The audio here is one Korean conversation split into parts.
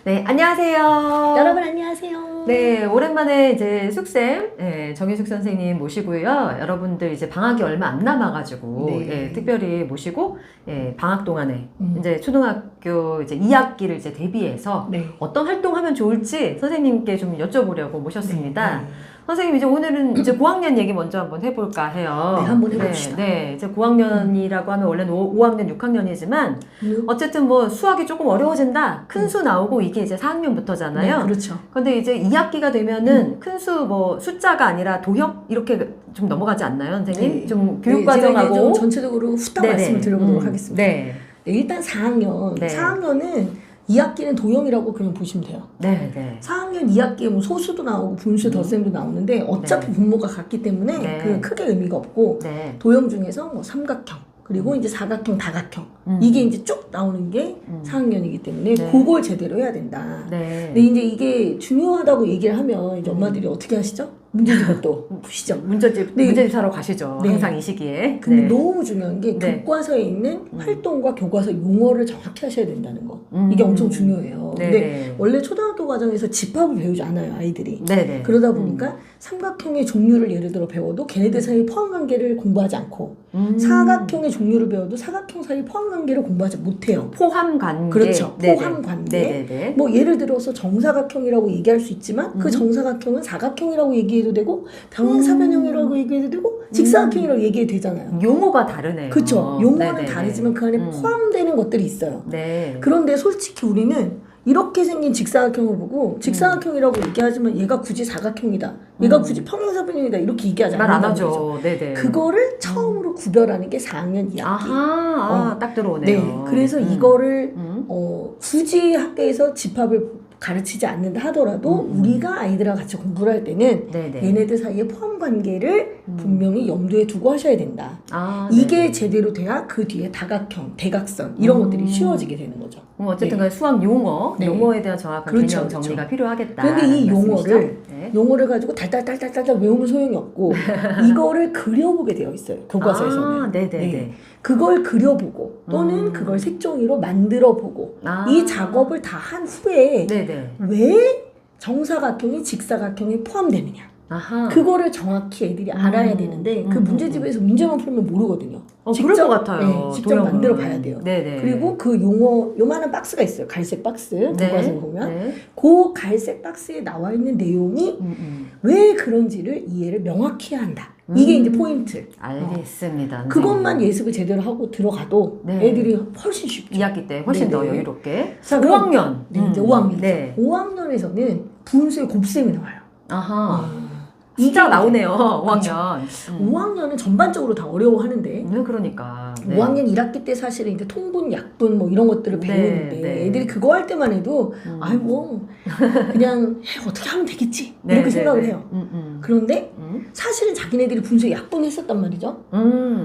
네, 안녕하세요. 여러분 안녕하세요. 네, 오랜만에 이제 숙쌤, 정윤숙 선생님 모시고요. 여러분들 이제 방학이 얼마 안 남아가지고, 네. 특별히 모시고, 방학 동안에 이제 초등학교 이제 2학기를 이제 대비해서 네. 어떤 활동하면 좋을지 선생님께 좀 여쭤보려고 모셨습니다. 네. 선생님 이제 오늘은 이제 고학년 얘기 먼저 한번 해볼까 해요. 네, 한번 해봅시다. 네, 이제 고학년이라고 하면 원래는 5학년, 6학년이지만 어쨌든 뭐 수학이 조금 어려워진다. 큰 수 나오고 이게 이제 4학년부터잖아요. 네, 그렇죠. 근데 이제 2학기가 되면은 큰 수 뭐 숫자가 아니라 도형 이렇게 좀 넘어가지 않나요, 선생님? 네. 좀 네, 교육과정하고 제가 이제 좀 전체적으로 후딱 말씀을 드려보도록 하겠습니다. 네. 네, 일단 4학년. 네. 4학년은 2학기는 도형이라고 그냥 보시면 돼요. 네, 네. 4학년 2학기에 뭐 소수도 나오고 분수 덧셈도 나오는데 어차피 분모가 같기 때문에 네. 그 크게 의미가 없고 네. 도형 중에서 뭐 삼각형 그리고 이제 사각형, 다각형 이게 이제 쭉 나오는 게 4학년이기 때문에 네. 그걸 제대로 해야 된다. 네. 근데 이제 이게 중요하다고 얘기를 하면 이제 엄마들이 어떻게 하시죠? 문제집을 또 푸시죠. 문제집 사러 가시죠. 네. 항상 이 시기에. 근데 네. 너무 중요한 게 네. 교과서에 있는 활동과 교과서 용어를 정확히 하셔야 된다는 거. 이게 엄청 중요해요. 네, 근데 네. 원래 초등학교 과정에서 집합을 배우지 않아요, 아이들이. 네, 네. 그러다 보니까 삼각형의 종류를 예를 들어 배워도 걔네들 사이 포함관계를 공부하지 않고 사각형의 종류를 배워도 사각형 사이 포함관계를 공부하지 못해요. 포함관계. 그렇죠. 네네. 포함관계. 네네네. 뭐 예를 들어서 정사각형이라고 얘기할 수 있지만 그 정사각형은 사각형이라고 얘기해도 되고 평행사변형이라고 얘기해도 되고 직사각형이라고 얘기해도 되잖아요. 용어가 다르네요. 그렇죠. 용어는 네네네. 다르지만 그 안에 포함되는 것들이 있어요. 네. 그런데 솔직히 우리는 이렇게 생긴 직사각형을 보고 직사각형이라고 얘기하지만 얘가 굳이 사각형이다. 얘가 굳이 평행사변형이다. 이렇게 얘기하지 말 안 않는다는 하죠. 거죠. 네네. 그거를 처음으로 구별하는 게 4학년 2학기. 아하, 딱 들어오네요. 네. 그래서 이거를 굳이 학교에서 집합을 가르치지 않는다 하더라도 우리가 아이들하고 같이 공부를 할 때는 네네. 얘네들 사이의 포함 관계를 분명히 염두에 두고 하셔야 된다. 아, 이게 네네. 제대로 돼야 그 뒤에 다각형, 대각선 이런 것들이 쉬워지게 되는 거죠. 그럼 어쨌든 네. 간에 수학 용어, 네. 용어에 대한 정확한 그렇죠, 개념 그렇죠. 정리가 필요하겠다. 그런데 이 용어를 네. 용어를 가지고 달달달달달 외우면 소용이 없고 이거를 그려보게 되어 있어요. 교과서에서는. 아, 네네네. 그걸 그려보고 또는 그걸 색종이로 만들어보고 아. 이 작업을 다 한 후에 네네. 왜 정사각형이 직사각형에 포함되느냐 아하. 그거를 정확히 애들이 알아야 되는데 그 문제집에서 문제만 풀면 모르거든요. 그럴 것 같아요. 네, 직접 도형은. 만들어 봐야 돼요. 네네. 그리고 그 용어 요만한 박스가 있어요. 갈색 박스 교과서 보면 네. 그 갈색 박스에 나와 있는 내용이 왜 그런지를 이해를 명확히 해야 한다. 이게 이제 포인트. 알겠습니다. 그것만 예습을 제대로 하고 들어가도 네. 애들이 훨씬 쉽죠. 2학기 때 훨씬 더 네네. 여유롭게. 자, 그럼 5학년. 네, 이제 5학년. 네. 5학년에서는 분수의 곱셈이 나와요. 아하. 진짜 나오네요. 5학년. 5학년은 전반적으로 다 어려워하는데 네, 그러니까. 네. 5학년 1학기 때 사실은 이제 통분, 약분 뭐 이런 것들을 네, 배우는데 네. 애들이 그거 할 때만 해도 아이 뭐 그냥 어떻게 하면 되겠지 네, 이렇게 네, 생각을 네. 해요. 그런데 사실은 자기네들이 분수에 약분을 했었단 말이죠.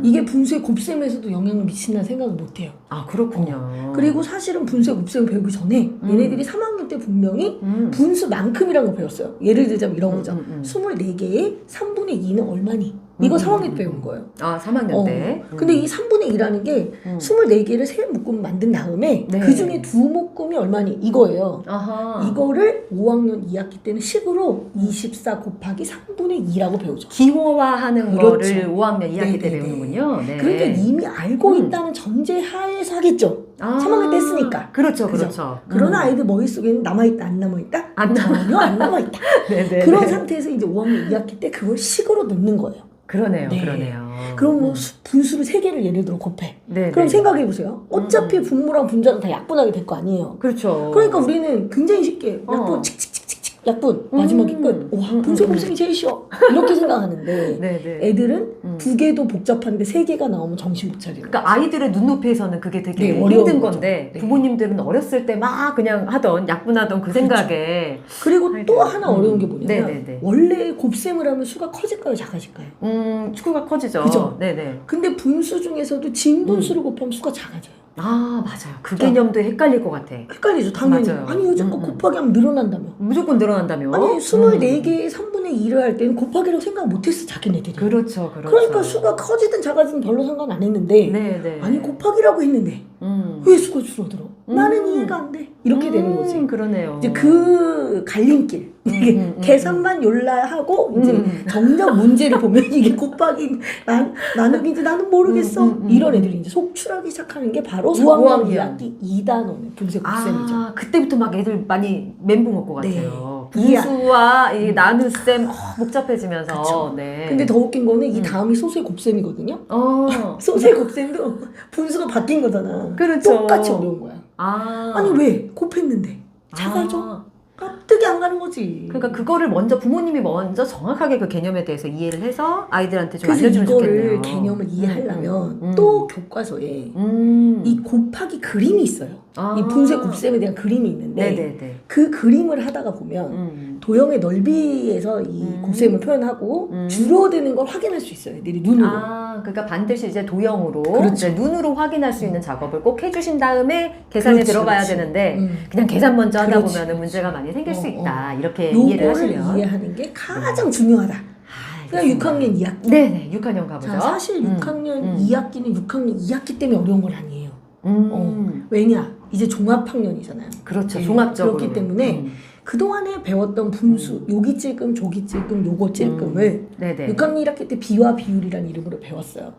이게 분수의 곱셈에서도 영향을 미친다는 생각을 못 해요. 아, 그렇군요. 그리고 사실은 분수의 곱셈을 배우기 전에 얘네들이 3학년 때 분명히 분수만큼이라는 걸 배웠어요. 예를 들자면 이런 거죠. 24개의 3분의 2는 얼마니? 이거 3학년 때 배운 거예요. 아, 3학년 때. 근데 이 3분의 2라는 게 24개를 세 묶음 만든 다음에 네. 그 중에 두 묶음이 얼마니? 이거예요. 아하. 이거를 5학년 2학기 때는 식으로 24 곱하기 3분의 2라고 배우죠. 기호화하는 그렇죠. 거를 5학년 2학기 때 네네네. 배우는군요. 네. 그러니까 이미 알고 있다는 전제 하에서 하겠죠. 아, 3학년 때 했으니까. 그렇죠, 그죠? 그렇죠. 그러나 아이들 머릿속에는 남아있다, 안 남아있다? 전혀 안 남아있다. 네네. 그런 상태에서 이제 5학년 2학기 때 그걸 식으로 넣는 거예요. 그러네요, 네. 그러네요. 그럼 뭐 분수를 3개를 예를 들어 곱해. 네, 그럼 네. 생각해보세요. 어차피 분모랑 분자는 다 약분하게 될 거 아니에요. 그렇죠. 그러니까 우리는 굉장히 쉽게 약분 칙칙칙칙칙 약분 마지막에 끝. 와 분수 곱셈이 제일 쉬워. 이렇게 생각하는데 네네. 애들은 두 개도 복잡한데 세 개가 나오면 정신 못 차리는 거예요. 그러니까 아이들의 눈높이에서는 그게 되게 네, 어려운 힘든 거죠. 건데 네. 부모님들은 어렸을 때 막 그냥 하던 약분하던 그 생각에 그리고 또 아이들. 하나 어려운 게 뭐냐면 네네네. 원래 곱셈을 하면 수가 커질까요 작아질까요? 축구가 커지죠. 그죠? 네네. 근데 분수 중에서도 진분수를 곱하면 수가 작아져요. 아, 맞아요. 그 개념도 헷갈릴 것 같아. 헷갈리죠 당연히. 맞아요. 아니 요즘 거 곱하기 하면 늘어난다며. 무조건 늘어난다며? 아니 24개의 3분의 2를 할 때는 곱하기라고 생각 못했어 자기네들이. 그렇죠, 그렇죠. 그러니까 수가 커지든 작아지든 별로 상관 안 했는데 네네. 아니 곱하기라고 했는데 왜 수가 줄어들어? 나는 이해가 안 돼. 이렇게 되는 거지. 그러네요. 이제 그 갈림길. 이게 계산만 요라하고 이제 정작 문제를 보면 이게 곱하기 나누기인지 나는 모르겠어. 이런 애들이 이제 속출하기 시작하는 게 바로 5학년 2학기 2단원의 분쇄 곱셈이죠. 아, 그때부터 막 애들 많이 멘붕 올 것 같아요. 네. 분수와 이 나눗셈 복잡해지면서. 그쵸. 네. 근데 더 웃긴 거는 이 다음이 소수의 곱셈이거든요. 어. 소수의 곱셈도 분수가 바뀐 거잖아. 그렇죠. 똑같이 어려운 거야. 아니 왜 곱했는데 작아져? 납득이 안 가는 거지. 그러니까 그거를 먼저 부모님이 먼저 정확하게 그 개념에 대해서 이해를 해서 아이들한테 좀 그래서 알려주면 이거를 좋겠네요. 개념을 이해하려면 또 교과서에 이 곱하기 그림이 있어요. 이 분쇄 곱셈에 대한 그림이 있는데 네네네. 그 그림을 하다가 보면 도형의 넓이에서 이 곱셈을 표현하고 줄어드는 걸 확인할 수 있어요. 애들이 눈으로. 그러니까 반드시 이제 도형으로 그렇죠. 이제 눈으로 확인할 수 있는 작업을 꼭 해주신 다음에 계산에 그렇지, 들어가야 그렇지. 되는데 그냥 계산 먼저 하다 그렇지, 보면 그렇지. 문제가 많이 생길 수 있다. 이렇게 이해를 요거를 하시면. 이해하는 게 가장 중요하다. 그러니까 6학년 2학기. 네네, 6학년 가보죠. 자, 사실 6학년 2학기는 6학년 2학기 때문에 어려운 건 아니에요. 왜냐? 이제 종합학년이잖아요. 그렇죠. 네, 종합적으로. 그렇기 때문에 그동안에 배웠던 분수, 요기 찔끔, 조기 찔끔, 요거 찔끔을 네네. 6학년 1학기 때 비와 비율이라는 이름으로 배웠어요.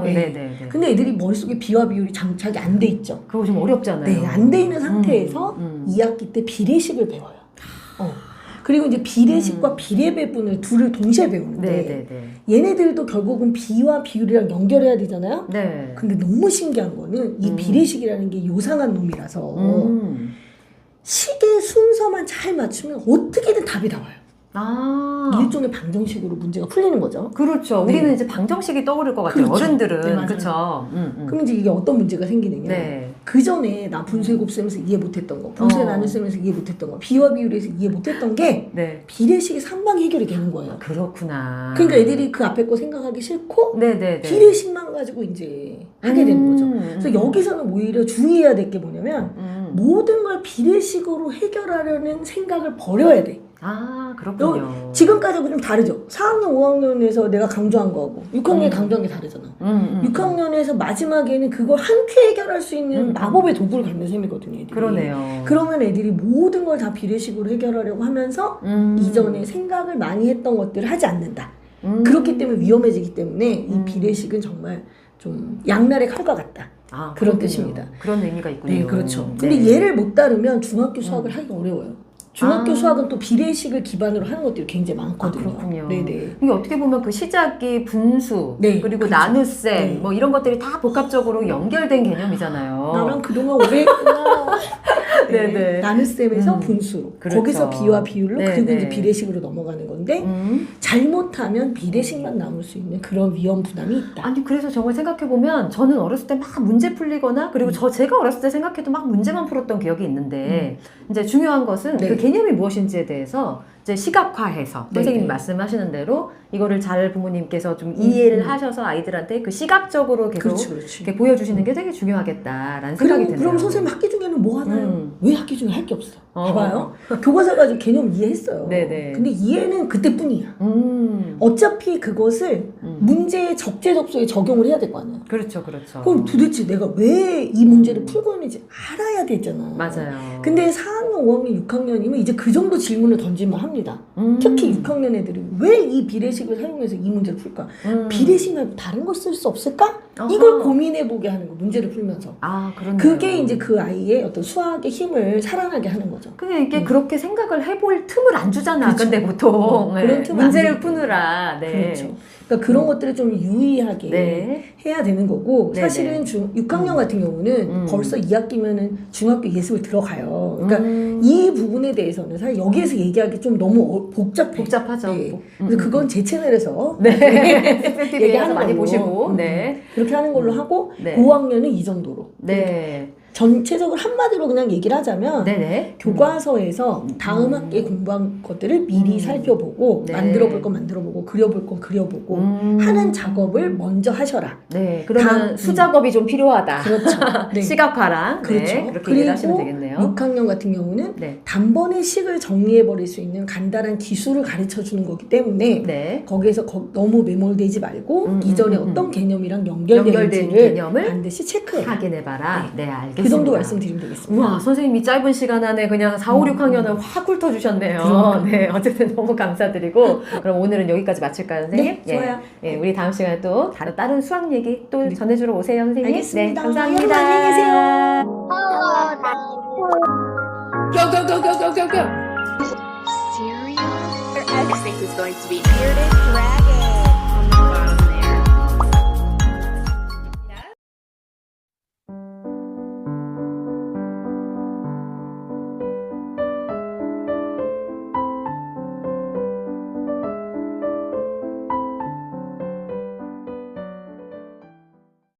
네. 네네. 근데 애들이 머릿속에 비와 비율이 장착이 안 돼 있죠. 그거 좀 어렵잖아요. 네, 안 돼 있는 상태에서 2학기 때 비례식을 배워요. 그리고 이제 비례식과 비례 배분을 둘을 동시에 배우는데 네네네. 얘네들도 결국은 비와 비율이랑 연결해야 되잖아요. 네. 근데 너무 신기한 거는 이 비례식이라는 게 요상한 놈이라서 식의 순서만 잘 맞추면 어떻게든 답이 나와요. 일종의 방정식으로 문제가 풀리는 거죠. 그렇죠. 네. 우리는 이제 방정식이 떠오를 것 같아요. 그렇죠. 어른들은. 네, 맞아요. 그렇죠. 그럼 이제 이게 어떤 문제가 생기느냐. 네. 그 전에 나 분수의 곱셈에서 이해 못했던 거, 분수의 나눗셈에서 이해 못했던 거, 비와 비율에서 이해 못했던 게 네. 비례식이 3방 해결이 되는 거예요. 그렇구나. 그러니까 애들이 그 앞에 거 생각하기 싫고 네네네. 비례식만 가지고 이제 하게 되는 거죠. 그래서 여기서는 오히려 주의해야 될 게 뭐냐면 모든 걸 비례식으로 해결하려는 생각을 버려야 돼. 그렇군요. 지금까지하고 좀 다르죠. 4학년, 5학년에서 내가 강조한 거하고 6학년에 강조한 게 다르잖아. 6학년에서 마지막에는 그걸 한 큐 해결할 수 있는 마법의 도구를 갖는 셈이거든요. 애들이. 그러네요. 그러면 애들이 모든 걸 다 비례식으로 해결하려고 하면서 이전에 생각을 많이 했던 것들을 하지 않는다. 그렇기 때문에 위험해지기 때문에 이 비례식은 정말 좀 양날의 칼과 같다. 그런 그렇군요. 뜻입니다. 그런 의미가 있군요. 네, 그렇죠. 근데 얘를 못 다루면 중학교 수학을 하기가 어려워요. 중학교 수학은 또 비례식을 기반으로 하는 것들이 굉장히 많거든요. 그렇군요. 네네. 이게 어떻게 보면 그 시작이 분수, 네, 그리고 그렇죠. 나눗셈, 네. 뭐 이런 것들이 다 복합적으로 연결된 개념이잖아요. 나랑 그동안 오래 했구나. 네네. 나눗셈에서 분수로. 그렇죠. 거기서 비와 비율로 네네. 그리고 이제 비례식으로 넘어가는 건데 잘못하면 비례식만 남을 수 있는 그런 위험 부담이 있다. 아니 그래서 정말 생각해보면 저는 어렸을 때 막 문제 풀리거나 그리고 제가 어렸을 때 생각해도 막 문제만 풀었던 기억이 있는데 이제 중요한 것은 네. 그 개념이 무엇인지에 대해서 이제 시각화해서 네, 선생님이 네. 말씀하시는 대로 이거를 잘 부모님께서 좀 이해를 하셔서 아이들한테 그 시각적으로 계속 그렇지, 그렇지. 이렇게 보여주시는 게 되게 중요하겠다라는 생각이 드네요. 그럼 선생님 학기 중에는 뭐 하나요? 왜 학기 중에 할 게 없어? 봐봐요. 교과서 가지고 개념 이해했어요. 네네. 근데 이해는 그때뿐이야. 어차피 그것을 문제의 적재적소에 적용을 해야 될 거 아니야. 그렇죠, 그렇죠. 그럼 도대체 내가 왜 이 문제를 풀고 있는지 알아야 되잖아. 맞아요. 근데 4학년, 5학년, 6학년이면 이제 그 정도 질문을 던지면 합니다. 특히 6학년 애들이 왜 이 비례식을 사용해서 이 문제를 풀까? 비례식 말고 다른 걸 쓸 수 없을까? 이걸 고민해보게 하는 거, 문제를 풀면서. 그렇네요. 그게 이제 그 아이의 어떤 수학의 힘을 살아나게 하는 거죠. 근데 이게 그렇게 생각을 해볼 틈을 안 주잖아. 그렇죠. 근데 보통 그런 틈을 문제를 안 주기 푸느라. 네. 그렇죠. 그러니까 그런 것들을 좀 유의하게 네. 해야 되는 거고 네네. 사실은 6학년 같은 경우는 벌써 2학기면은 중학교 예습을 들어가요. 그러니까 이 부분에 대해서는 사실 여기에서 얘기하기 좀 너무 복잡하죠. 네. 그래서 그건 제 채널에서 네. TV에서 얘기하는 많이 걸로. 보시고. 네. 그렇게 하는 걸로 하고 네. 5학년은 이 정도로. 네. 전체적으로 한마디로 그냥 얘기를 하자면 네네. 교과서에서 다음 학기에 공부한 것들을 미리 살펴보고 네. 만들어볼 건 만들어보고 그려볼 건 그려보고 하는 작업을 먼저 하셔라. 네, 그러면 다음, 수작업이 좀 필요하다. 그렇죠. 네. 시각화랑 그렇죠. 네, 그렇게 이해를 하시면 그리고 되겠네요. 6학년 같은 경우는 네. 단번에 식을 정리해버릴 수 있는 간단한 기술을 가르쳐주는 거기 때문에 네. 거기에서 너무 매몰되지 말고 이전에 어떤 개념이랑 연결된 연결되는지를 개념을 반드시 체크해. 확인해봐라. 네, 알겠습니다. 그 정도 말씀드리면 되겠습니다. 우와, 선생님이 짧은 시간 안에 그냥 4, 5, 6학년을 확 훑어주셨네요. 그러니까요. 네, 어쨌든 너무 감사드리고 그럼 오늘은 여기까지 마칠까요, 선생님? 네, 좋아요. 예, 우리 다음 시간에 또 다른 수학 얘기 또 전해주러 오세요, 선생님. 알겠습니다. 네, 감사합니다. 여러분 안녕히 계세요. Go, go, go, go, go, go, go! Serial? Or X think is going to be bearded?